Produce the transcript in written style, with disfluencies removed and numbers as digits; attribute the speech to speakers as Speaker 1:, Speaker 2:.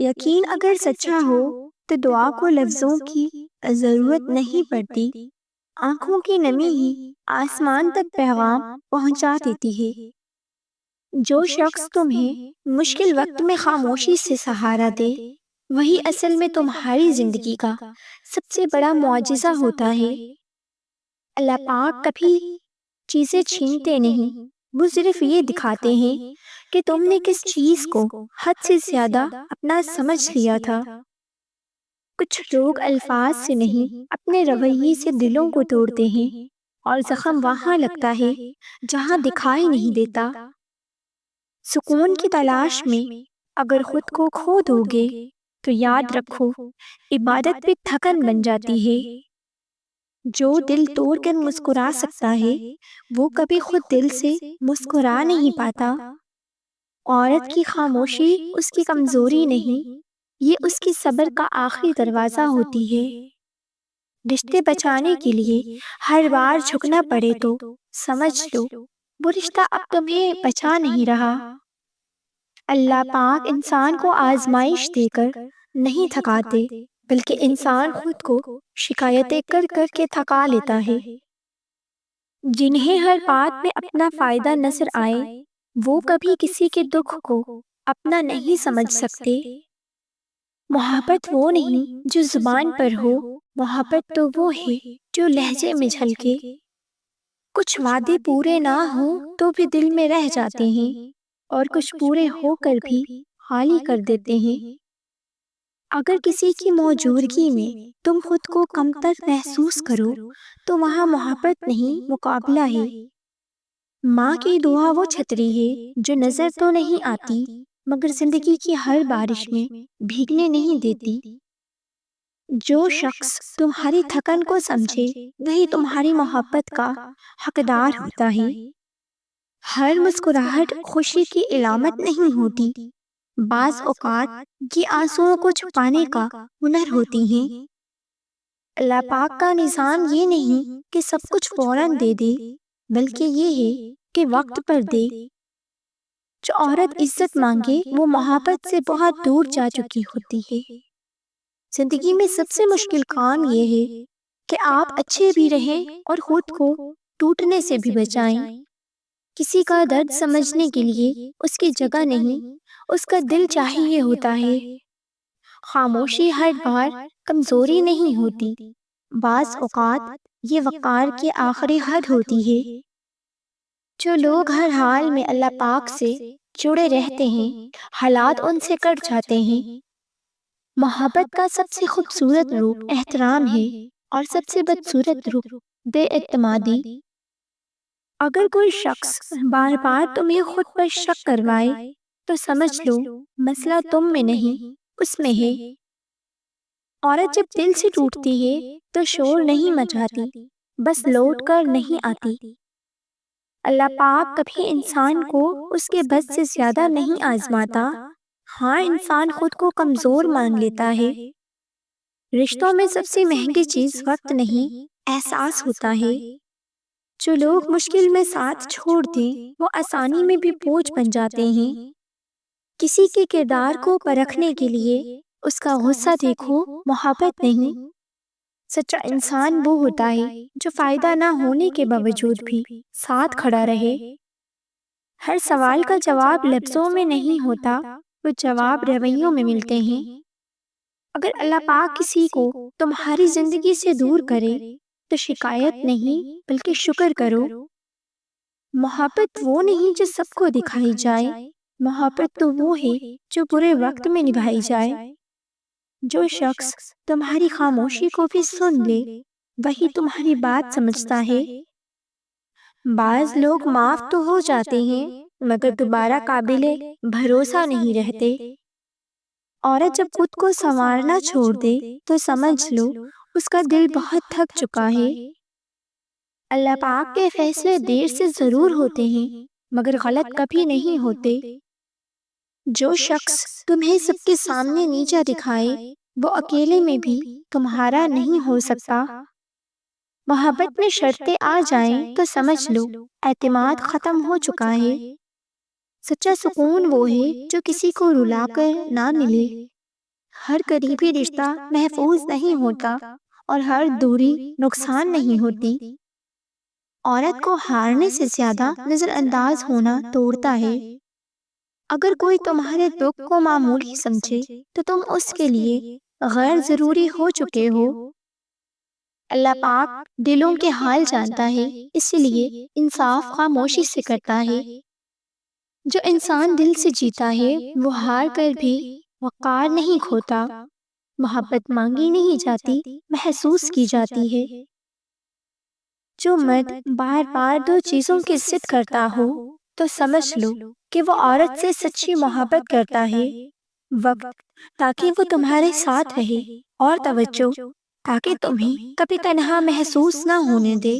Speaker 1: یقین اگر سچا ہو تو دعا کو لفظوں کی ضرورت نہیں پڑتی، آنکھوں کی نمی ہی آسمان تک پیغام پہنچا دیتی ہے۔ جو شخص تمہیں مشکل وقت میں خاموشی سے سہارا دے، وہی اصل میں تمہاری زندگی کا سب سے بڑا معجزہ ہوتا ہے۔ اللہ پاک کبھی چیزیں چھینتے نہیں، وہ صرف یہ دکھاتے ہیں کہ تم نے کس چیز کو حد سے زیادہ اپنا سمجھ لیا تھا۔ کچھ لوگ الفاظ سے نہیں، اپنے رویے سے دلوں کو توڑتے ہیں، اور زخم وہاں لگتا ہے جہاں دکھائی نہیں دیتا۔ سکون کی تلاش میں اگر خود کو کھو دو گے تو یاد رکھو، عبادت بھی تھکن بن جاتی ہے۔ جو دل توڑ کر مسکرا سکتا ہے، وہ کبھی خود دل سے مسکرا نہیں پاتا۔ عورت کی خاموشی اس کی کمزوری نہیں، یہ اس کی صبر کا آخری دروازہ ہوتی ہے۔ رشتے بچانے کے لیے ہر بار جھکنا پڑے تو سمجھ لو وہ رشتہ اب تمہیں بچا نہیں رہا۔ اللہ پاک انسان کو آزمائش دے کر نہیں تھکاتے، بلکہ انسان خود کو شکایتیں کر کر کے تھکا لیتا ہے۔ جنہیں ہر بات میں اپنا فائدہ نظر آئے، وہ کبھی کسی کے دکھ کو اپنا نہیں سمجھ سکتے۔ محبت وہ نہیں جو زبان پر ہو، محبت تو وہ ہے جو لہجے میں جھلکے۔ کچھ وعدے پورے نہ ہوں تو بھی دل میں رہ جاتے ہیں، اور کچھ پورے ہو کر بھی خالی کر دیتے ہیں۔ اگر کسی کی موجودگی میں تم خود کو کمتر محسوس کرو تو وہاں محبت نہیں، مقابلہ ہے۔ ماں کی دعا وہ چھتری ہے جو نظر تو نہیں آتی، مگر زندگی کی ہر بارش میں بھیگنے نہیں دیتی۔ جو شخص تمہاری تھکن کو سمجھے، وہی تمہاری محبت کا حقدار ہوتا ہے۔ ہر مسکراہٹ خوشی کی علامت نہیں ہوتی، بعض اوقات یہ آنسوؤں کو چھپانے کا ہنر ہوتی ہیں۔ اللہ پاک کا نظام یہ نہیں کہ سب کچھ فوراً دے دے، بلکہ یہ ہے کہ وقت پر دے۔ جو عورت عزت مانگے وہ محبت سے بہت دور جا چکی ہوتی ہے۔ زندگی میں سب سے مشکل کام یہ ہے کہ آپ اچھے بھی رہیں اور خود کو ٹوٹنے سے بھی بچائیں۔ کسی کا درد سمجھنے کے لیے اس کی جگہ نہیں، اس کا دل چاہیے ہوتا ہے۔ خاموشی ہر بار کمزوری نہیں ہوتی، بعض اوقات یہ وقار کی آخری حد ہوتی ہے۔ جو لوگ ہر حال میں اللہ پاک سے جڑے رہتے ہیں، حالات ان سے کٹ جاتے ہیں۔ محبت کا سب سے خوبصورت روپ احترام ہے، اور سب سے بدصورت روپ بے اعتمادی۔ اگر کوئی شخص بار بار تمہیں خود پر شک کروائے تو سمجھ لو مسئلہ تم میں نہیں، اس میں ہے۔ عورت جب دل سے ٹوٹتی ہے تو شور نہیں مچاتی، بس لوٹ کر نہیں آتی۔ اللہ پاک کبھی انسان کو اس کے بس سے زیادہ نہیں آزماتا، ہاں انسان خود کو کمزور مان لیتا ہے۔ رشتوں میں سب سے مہنگی چیز وقت نہیں، احساس ہوتا ہے۔ جو لوگ مشکل میں ساتھ چھوڑ دیں وہ آسانی میں بھی بوجھ بن جاتے ہیں۔ کسی کے کردار کو پرکھنے کے لیے اس کا غصہ دیکھو، محبت نہیں۔ سچا انسان وہ ہوتا ہے جو فائدہ نہ ہونے کے باوجود بھی ساتھ کھڑا رہے۔ ہر سوال کا جواب لفظوں میں نہیں ہوتا، وہ جواب رویوں میں ملتے ہیں۔ اگر اللہ پاک کسی کو تمہاری زندگی سے دور کرے تو شکایت نہیں بلکہ شکر کرو۔ محبت وہ نہیں جو سب کو دکھائی جائے، محبت تو وہ ہے جو برے وقت میں نبھائی جائے۔ جو شخص تمہاری خاموشی کو بھی سن لے، وہی تمہاری بات سمجھتا ہے۔ بعض لوگ معاف تو ہو جاتے ہیں، مگر دوبارہ قابل بھروسہ نہیں رہتے۔ عورت جب خود کو سنوارنا چھوڑ دے تو سمجھ لو اس کا دل بہت تھک چکا ہے۔ اللہ پاک کے فیصلے دیر سے ضرور ہوتے ہیں، مگر غلط کبھی نہیں ہوتے۔ جو شخص تمہیں سب کے سامنے نیچا دکھائے، وہ اکیلے میں بھی تمہارا نہیں ہو سکتا۔ محبت میں شرطیں آ جائیں تو سمجھ لو اعتماد ختم ہو چکا ہے۔ سچا سکون وہ ہے جو کسی کو رلا کر نہ ملے۔ ہر قریبی رشتہ محفوظ نہیں ہوتا اور ہر دوری نقصان نہیں ہوتی۔ عورت کو ہارنے سے زیادہ نظر انداز ہونا توڑتا ہے۔ اگر کوئی تمہارے دکھ کو معمولی سمجھے تو تم اس کے لیے غیر ضروری ہو چکے ہو۔ اللہ پاک دلوں کے حال جانتا ہے، اس لیے انصاف خاموشی سے کرتا ہے۔ جو انسان دل سے جیتا ہے وہ ہار کر بھی وقار نہیں کھوتا۔ محبت مانگی نہیں جاتی، محسوس کی جاتی ہے۔ جو مرد بار بار دو چیزوں کی ضد کرتا ہو تو سمجھ لو کہ وہ عورت سے سچی محبت کرتا ہے۔ وقت تاکہ وہ تمہارے ساتھ رہے، اور توجہ تاکہ تمہیں کبھی تنہا محسوس نہ ہونے دے۔